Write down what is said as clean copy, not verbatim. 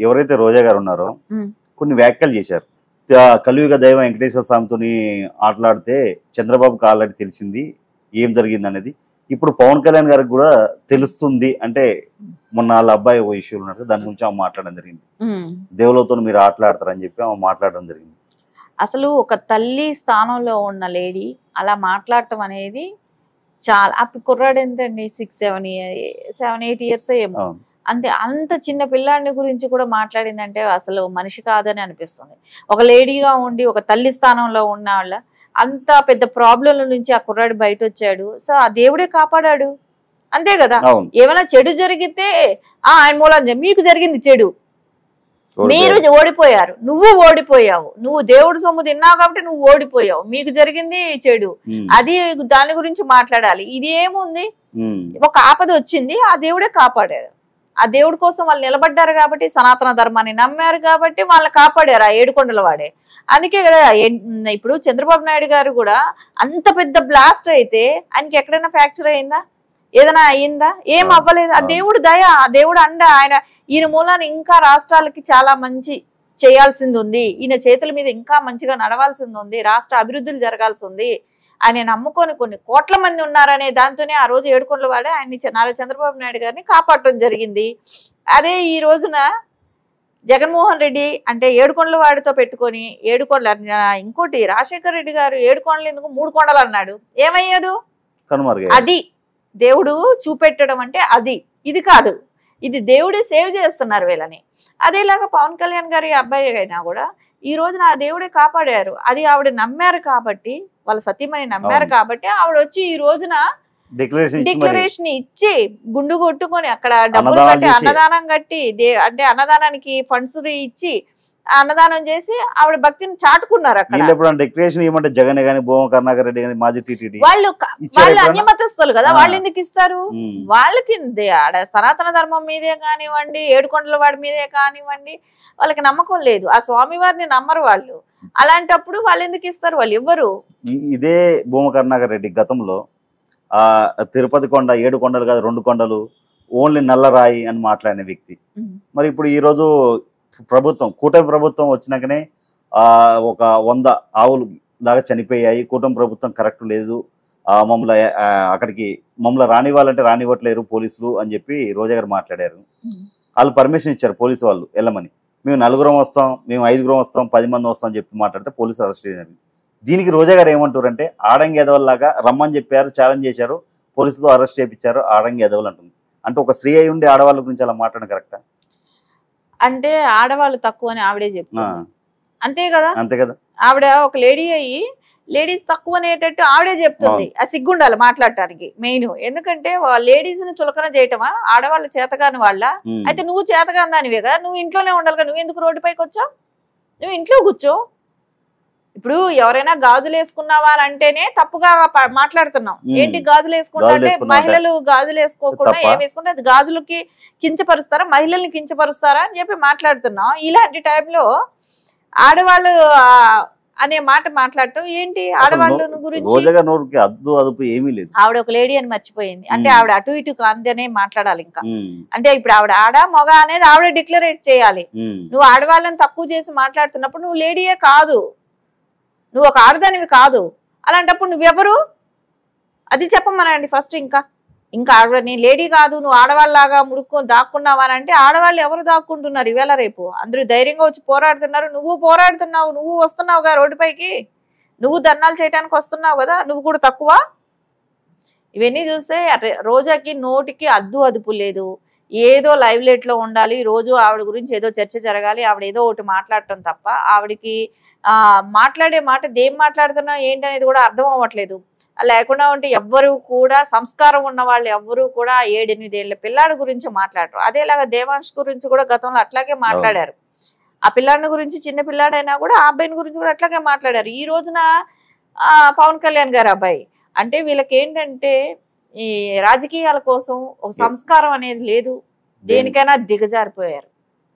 ఎవరైతే రోజా గారు ఉన్నారో కొన్ని వ్యాఖ్యలు చేశారు. కలియుగ దైవం వెంకటేశ్వర స్వామితో ఆటలాడితే చంద్రబాబుకి ఆల్రెడీ తెలిసింది ఏం జరిగింది అనేది. ఇప్పుడు పవన్ కళ్యాణ్ గారికి కూడా తెలుస్తుంది అంటే మొన్న వాళ్ళ అబ్బాయి ఓ ఇష్యూలు ఉన్నారు, దాని గురించి ఆమె మాట్లాడడం జరిగింది. దేవులతో మీరు ఆటలాడతారని చెప్పి ఆమె మాట్లాడడం జరిగింది. అసలు ఒక తల్లి స్థానంలో ఉన్న లేడీ అలా మాట్లాడటం అనేది చాలా, అప్పుడు కుర్రాడు ఎంతండి 6-7-8 ఇయర్స్ ఏమో, అంతే. అంత చిన్న పిల్లాడిని గురించి కూడా మాట్లాడిందంటే అసలు మనిషి కాదని అనిపిస్తుంది. ఒక లేడీగా ఉండి ఒక తల్లి స్థానంలో ఉన్న వాళ్ళ అంత పెద్ద ప్రాబ్లంల నుంచి ఆ కుర్రాడు బయట వచ్చాడు. సో ఆ దేవుడే కాపాడాడు, అంతే కదా. ఏమైనా చెడు జరిగితే ఆయన మూలం మీకు జరిగింది చెడు, మీరు ఓడిపోయారు, నువ్వు ఓడిపోయావు, నువ్వు దేవుడు సొమ్ము తిన్నావు కాబట్టి నువ్వు ఓడిపోయావు, మీకు జరిగింది చెడు, అది దాని గురించి మాట్లాడాలి. ఇది ఏముంది, ఒక ఆపద వచ్చింది, ఆ దేవుడే కాపాడాడు. ఆ దేవుడి కోసం వాళ్ళు నిలబడ్డారు కాబట్టి, సనాతన ధర్మాన్ని నమ్మారు కాబట్టి వాళ్ళని కాపాడారు ఆ ఏడుకొండల వాడే. అందుకే కదా ఇప్పుడు చంద్రబాబు నాయుడు గారు కూడా అంత పెద్ద బ్లాస్ట్ అయితే ఆయనకి ఎక్కడైనా ఫ్రాక్చర్ అయిందా, ఏదైనా అయ్యిందా? ఏం అవ్వలేదు. ఆ దేవుడు దయ, ఆ దేవుడు అండ. ఈయన మూలాన ఇంకా రాష్ట్రాలకి చాలా మంచి చేయాల్సింది ఉంది, ఈయన చేతుల మీద ఇంకా మంచిగా నడవాల్సింది ఉంది, రాష్ట్ర అభివృద్ధులు జరగాల్సి ఉంది. ఆయన నమ్ముకొని కొన్ని కోట్ల మంది ఉన్నారనే దాంతోనే ఆ రోజు ఏడుకొండల వాడే ఆయన్ని నారా చంద్రబాబు నాయుడు గారిని కాపాడటం జరిగింది. అదే ఈ రోజున జగన్మోహన్ రెడ్డి అంటే ఏడుకొండల వాడితో పెట్టుకొని ఇంకోటి రాజశేఖర రెడ్డి గారు ఏడుకొండలు ఎందుకు 3 కొండలు అన్నాడు, ఏమయ్యాడు? అది దేవుడు చూపెట్టడం అంటే అది, ఇది కాదు, ఇది దేవుడే సేవ్ చేస్తున్నారు వీళ్ళని. అదేలాగా పవన్ కళ్యాణ్ గారి అబ్బాయి అయినా కూడా ఈ రోజున ఆ దేవుడే కాపాడారు. అది ఆవిడ నమ్మారు కాబట్టి, వాళ్ళ సతీమణి నమ్మారు కాబట్టి ఆవిడ వచ్చి ఈ రోజున డిక్లరేషన్ ఇచ్చి గుండు కొట్టుకొని అక్కడ డబ్బులు కట్టి అన్నదానం కట్టి అంటే అన్నదానానికి ఫండ్స్ ఇచ్చి అన్నదానం చేసి ఆవిడ భక్తిని చాటుకున్నారు. అక్కడ జగన్ గాని కరుణాకర్ రెడ్డి గాని మాజీ టీటీడీ వాళ్ళు అన్యమతస్తులు కదా, వాళ్ళు ఎందుకు ఇస్తారు? వాళ్ళకి సనాతన ధర్మం మీదే కానివ్వండి, ఏడుకొండల వాడి మీదే కానివ్వండి, వాళ్ళకి నమ్మకం లేదు. ఆ స్వామి వారిని నమ్మరు వాళ్ళు. అలాంటప్పుడు వాళ్ళు ఎందుకు ఇస్తారు? వాళ్ళు ఎవ్వరు. ఇదే కరుణాకర్ రెడ్డి గతంలో తిరుపతి కొండ 7 కొండలు కాదు 2 కొండలు ఓన్లీ నల్లరాయి అని మాట్లాడిన వ్యక్తి. మరి ఇప్పుడు ఈ రోజు ప్రభుత్వం, కూటమి ప్రభుత్వం వచ్చినాకనే ఒక 100 ఆవులు దాకా చనిపోయాయి, కూటమి ప్రభుత్వం కరెక్ట్ లేదు, మమ్మల్ని రానివ్వాలంటే రానివ్వట్లేరు పోలీసులు అని చెప్పి రోజా గారు మాట్లాడారు. వాళ్ళు పర్మిషన్ ఇచ్చారు పోలీసు వాళ్ళు వెళ్ళమని. మేము 4 వస్తాం, మేము 5 వస్తాం, 10 మంది వస్తాం అని చెప్పి మాట్లాడితే పోలీసులు అరెస్ట్ చేశారు. దీనికి రోజా గారు ఏమంటారంటే ఆడంగి ఎదవల్లాగా రమ్మని చెప్పారు, ఛాలెంజ్ చేశారు, పోలీసులతో అరెస్ట్ చేయించారు, ఆడంగి ఎదవలు అంటుంది. అంటే ఒక స్త్రీ అయి ఉండి ఆడవాళ్ళ గురించి అలా మాట్లాడడం కరెక్టా? అంటే ఆడవాళ్ళు తక్కువ అని ఆవిడే చెప్తారు, అంతే కదా. అంతే కదా, ఆవిడ ఒక లేడీ అయ్యి లేడీస్ తక్కువ అనేటట్టు ఆవిడే చెప్తుంది. ఆ సిగ్గుండాలి మాట్లాడటానికి మెయిన్. ఎందుకంటే లేడీస్ ని చులకన చేయటమా? ఆడవాళ్ళు చేతగాని వాళ్ళ అయితే నువ్వు చేతగాని దానివే కదా, నువ్వు ఇంట్లోనే ఉండాలి కదా, నువ్వు ఎందుకు రోడ్డు పైకి వచ్చావు? నువ్వు ఇంట్లో కూర్చో. ఇప్పుడు ఎవరైనా గాజులు వేసుకున్నావా అని అంటేనే తప్పుగా మాట్లాడుతున్నాం. ఏంటి గాజులు వేసుకుంటా అంటే మహిళలు గాజులు వేసుకోకుండా ఏం వేసుకుంటే అది గాజులకి కించపరుస్తారా, మహిళల్ని కించపరుస్తారా అని చెప్పి మాట్లాడుతున్నాం. ఇలాంటి టైంలో ఆడవాళ్ళు అనే మాట మాట్లాడటం ఏంటి? ఆడవాళ్ళ గురించి ఆవిడ ఒక లేడీ అని మర్చిపోయింది. అంటే ఆవిడ అటు ఇటు కాందనే మాట్లాడాలి. ఇంకా అంటే ఇప్పుడు ఆవిడ ఆడ మగ అనేది ఆవిడ డిక్లరేట్ చేయాలి. నువ్వు ఆడవాళ్ళని తక్కువ చేసి మాట్లాడుతున్నప్పుడు నువ్వు లేడీయే కాదు, నువ్వు ఒక ఆడదానివి కాదు. అలాంటప్పుడు నువ్వెవరు అది చెప్పమనండి ఫస్ట్. ఇంకా ఆవిడ నీ లేడీ కాదు, నువ్వు ఆడవాళ్ళలాగా ముడుక్కొని దాక్కున్నావా అని అంటే ఆడవాళ్ళు ఎవరు దాక్కుంటున్నారు ఇవాళ రేపు? అందరూ ధైర్యంగా వచ్చి పోరాడుతున్నారు. నువ్వు పోరాడుతున్నావు, నువ్వు వస్తున్నావుగా రోడ్డుపైకి, నువ్వు ధర్నాలు చేయడానికి వస్తున్నావు కదా, నువ్వు కూడా తక్కువ? ఇవన్నీ చూస్తే రోజాకి నోటికి అదుపు లేదు. ఏదో లైవ్ లైట్ లో ఉండాలి, రోజు ఆవిడ గురించి ఏదో చర్చ జరగాలి, ఆవిడ ఏదో ఒకటి మాట్లాడటం తప్ప ఆవిడకి మాట్లాడే మాట దేం మాట్లాడుతున్నా ఏంటి అనేది కూడా అర్థం అవ్వట్లేదు. లేకుండా ఉంటే ఎవ్వరు కూడా సంస్కారం ఉన్న వాళ్ళు ఎవ్వరూ కూడా 7-8 ఏళ్ల పిల్లాడి గురించి మాట్లాడరు. అదేలాగా దేవాంశ్ గురించి కూడా గతంలో అట్లాగే మాట్లాడారు. ఆ పిల్లాడిని గురించి, చిన్న పిల్లాడైనా కూడా ఆ అబ్బాయిని గురించి కూడా అట్లాగే మాట్లాడారు. ఈ రోజున పవన్ కళ్యాణ్ గారు అబ్బాయి అంటే వీళ్ళకి ఏంటంటే ఈ రాజకీయాల కోసం ఒక సంస్కారం అనేది లేదు, దేనికైనా దిగజారిపోయారు.